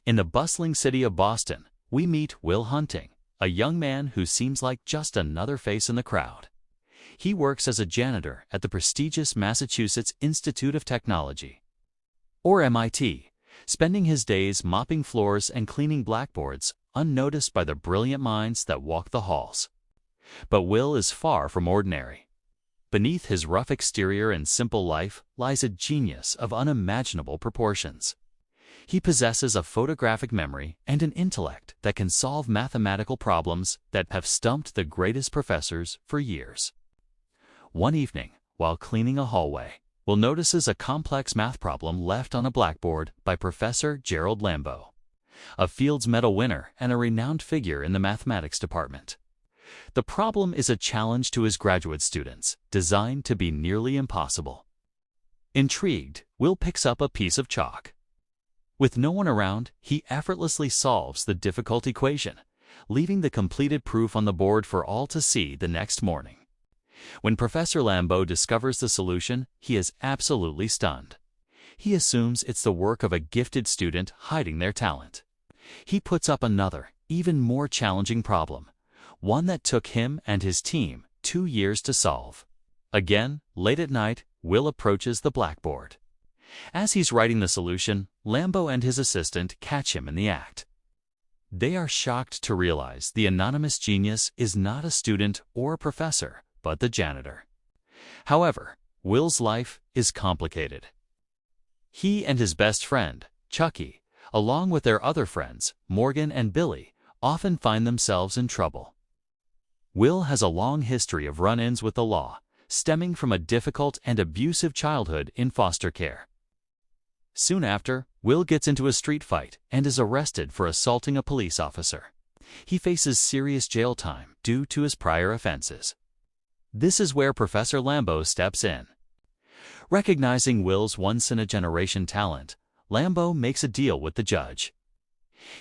In the bustling city of Boston, we meet Will Hunting, a young man who seems like just another face in the crowd. He works as a janitor at the prestigious Massachusetts Institute of Technology, or MIT, spending his days mopping floors and cleaning blackboards, unnoticed by the brilliant minds that walk the halls. But Will is far from ordinary. Beneath his rough exterior and simple life lies a genius of unimaginable proportions. He possesses a photographic memory and an intellect that can solve mathematical problems that have stumped the greatest professors for years. One evening, while cleaning a hallway, Will notices a complex math problem left on a blackboard by Professor Gerald Lambeau, a Fields Medal winner and a renowned figure in the mathematics department. The problem is a challenge to his graduate students, designed to be nearly impossible. Intrigued, Will picks up a piece of chalk. With no one around, he effortlessly solves the difficult equation, leaving the completed proof on the board for all to see the next morning. When Professor Lambeau discovers the solution, he is absolutely stunned. He assumes it's the work of a gifted student hiding their talent. He puts up another, even more challenging problem, one that took him and his team 2 years to solve. Again, late at night, Will approaches the blackboard. As he's writing the solution, Lambeau and his assistant catch him in the act. They are shocked to realize the anonymous genius is not a student or a professor, but the janitor. However, Will's life is complicated. He and his best friend, Chucky, along with their other friends, Morgan and Billy, often find themselves in trouble. Will has a long history of run-ins with the law, stemming from a difficult and abusive childhood in foster care. Soon after, Will gets into a street fight and is arrested for assaulting a police officer. He faces serious jail time due to his prior offenses. This is where Professor Lambeau steps in. Recognizing Will's once-in-a-generation talent, Lambeau makes a deal with the judge.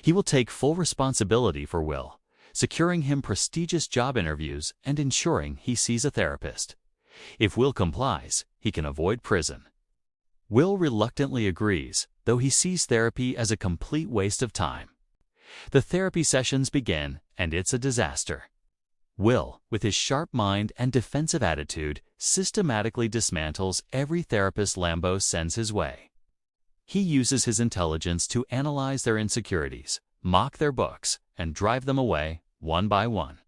He will take full responsibility for Will, securing him prestigious job interviews and ensuring he sees a therapist. If Will complies, he can avoid prison. Will reluctantly agrees, though he sees therapy as a complete waste of time. The therapy sessions begin, and it's a disaster. Will, with his sharp mind and defensive attitude, systematically dismantles every therapist Lambeau sends his way. He uses his intelligence to analyze their insecurities, mock their books, and drive them away, one by one.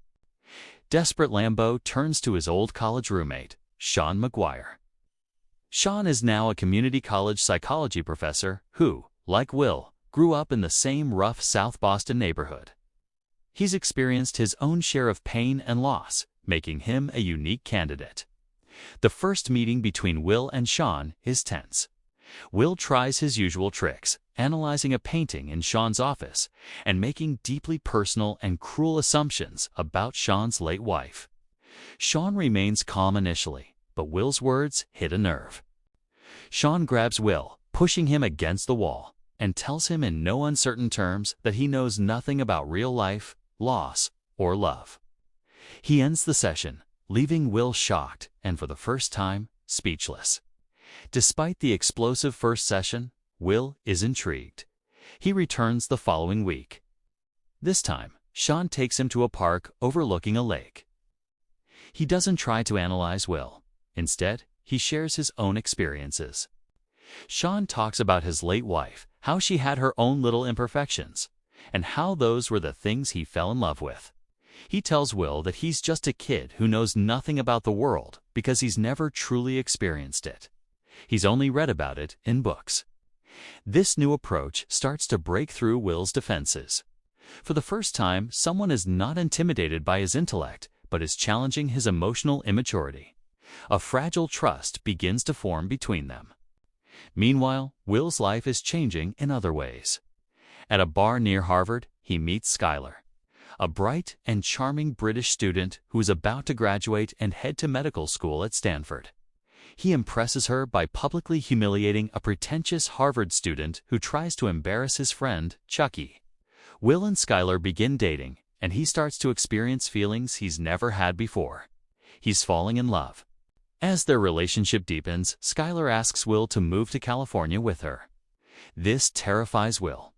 Desperate Lambeau turns to his old college roommate, Sean McGuire. Sean is now a community college psychology professor who, like Will, grew up in the same rough South Boston neighborhood. He's experienced his own share of pain and loss, making him a unique candidate. The first meeting between Will and Sean is tense. Will tries his usual tricks, analyzing a painting in Sean's office and making deeply personal and cruel assumptions about Sean's late wife. Sean remains calm initially, but Will's words hit a nerve. Sean grabs Will, pushing him against the wall, and tells him in no uncertain terms that he knows nothing about real life, loss, or love. He ends the session, leaving Will shocked and, for the first time, speechless. Despite the explosive first session, Will is intrigued. He returns the following week. This time, Sean takes him to a park overlooking a lake. He doesn't try to analyze Will. Instead, he shares his own experiences. Sean talks about his late wife, how she had her own little imperfections, and how those were the things he fell in love with. He tells Will that he's just a kid who knows nothing about the world because he's never truly experienced it. He's only read about it in books. This new approach starts to break through Will's defenses. For the first time, someone is not intimidated by his intellect, but is challenging his emotional immaturity. A fragile trust begins to form between them. Meanwhile, Will's life is changing in other ways. At a bar near Harvard, he meets Skylar, a bright and charming British student who is about to graduate and head to medical school at Stanford. He impresses her by publicly humiliating a pretentious Harvard student who tries to embarrass his friend, Chucky. Will and Skylar begin dating, and he starts to experience feelings he's never had before. He's falling in love. As their relationship deepens, Skylar asks Will to move to California with her. This terrifies Will.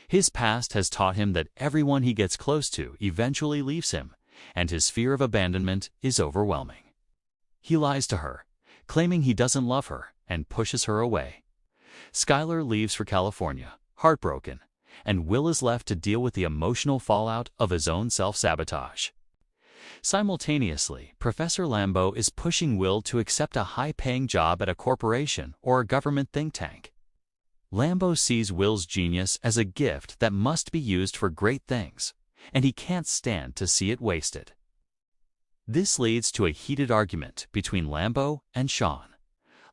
His past has taught him that everyone he gets close to eventually leaves him, and his fear of abandonment is overwhelming. He lies to her, claiming he doesn't love her, and pushes her away. Skylar leaves for California, heartbroken, and Will is left to deal with the emotional fallout of his own self-sabotage. Simultaneously, Professor Lambeau is pushing Will to accept a high-paying job at a corporation or a government think tank. Lambeau sees Will's genius as a gift that must be used for great things, and he can't stand to see it wasted. This leads to a heated argument between Lambeau and Sean.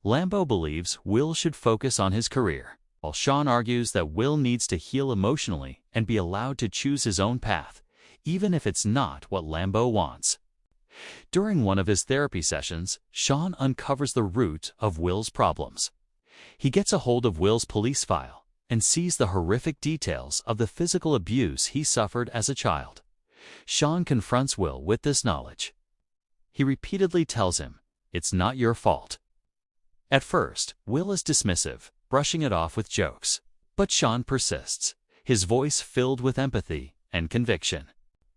Lambeau believes Will should focus on his career, while Sean argues that Will needs to heal emotionally and be allowed to choose his own path, even if it's not what Lambeau wants. During one of his therapy sessions, Sean uncovers the root of Will's problems. He gets a hold of Will's police file and sees the horrific details of the physical abuse he suffered as a child. Sean confronts Will with this knowledge. He repeatedly tells him, "It's not your fault." At first, Will is dismissive, brushing it off with jokes. But Sean persists, his voice filled with empathy and conviction.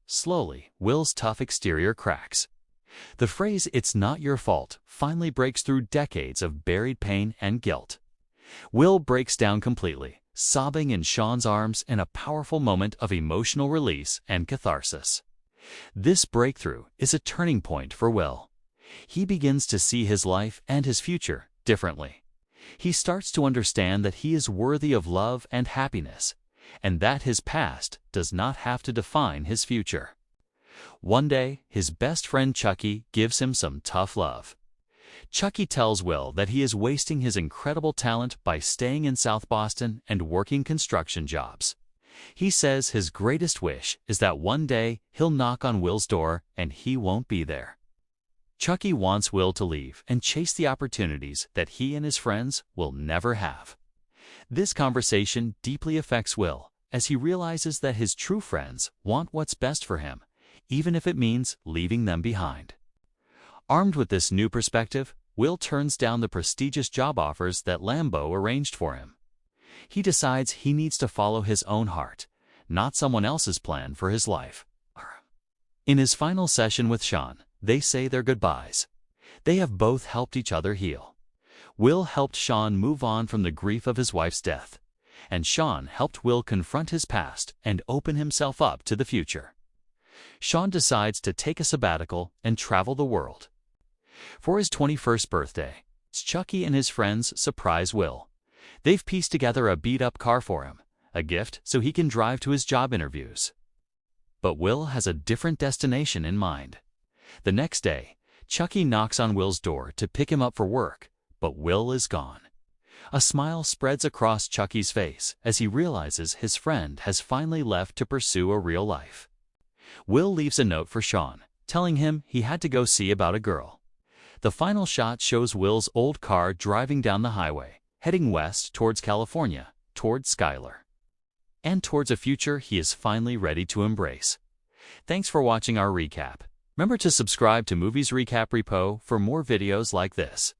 Slowly, Will's tough exterior cracks. The phrase, "It's not your fault," finally breaks through decades of buried pain and guilt. Will breaks down completely, sobbing in Sean's arms in a powerful moment of emotional release and catharsis. This breakthrough is a turning point for Will. He begins to see his life and his future differently. He starts to understand that he is worthy of love and happiness, and that his past does not have to define his future. One day, his best friend Chucky gives him some tough love. Chucky tells Will that he is wasting his incredible talent by staying in South Boston and working construction jobs. He says his greatest wish is that one day he'll knock on Will's door and he won't be there. Chucky wants Will to leave and chase the opportunities that he and his friends will never have. This conversation deeply affects Will as he realizes that his true friends want what's best for him, even if it means leaving them behind. Armed with this new perspective, Will turns down the prestigious job offers that Lambeau arranged for him. He decides he needs to follow his own heart, not someone else's plan for his life. In his final session with Sean, they say their goodbyes. They have both helped each other heal. Will helped Sean move on from the grief of his wife's death, and Sean helped Will confront his past and open himself up to the future. Sean decides to take a sabbatical and travel the world. For his 21st birthday, Chucky and his friends surprise Will. They've pieced together a beat-up car for him, a gift so he can drive to his job interviews. But Will has a different destination in mind. The next day, Chucky knocks on Will's door to pick him up for work, but Will is gone. A smile spreads across Chucky's face as he realizes his friend has finally left to pursue a real life. Will leaves a note for Sean, telling him he had to go see about a girl. The final shot shows Will's old car driving down the highway, heading west towards California, towards Skylar, and towards a future he is finally ready to embrace. Thanks for watching our recap. Remember to subscribe to Movies Recap Repo for more videos like this.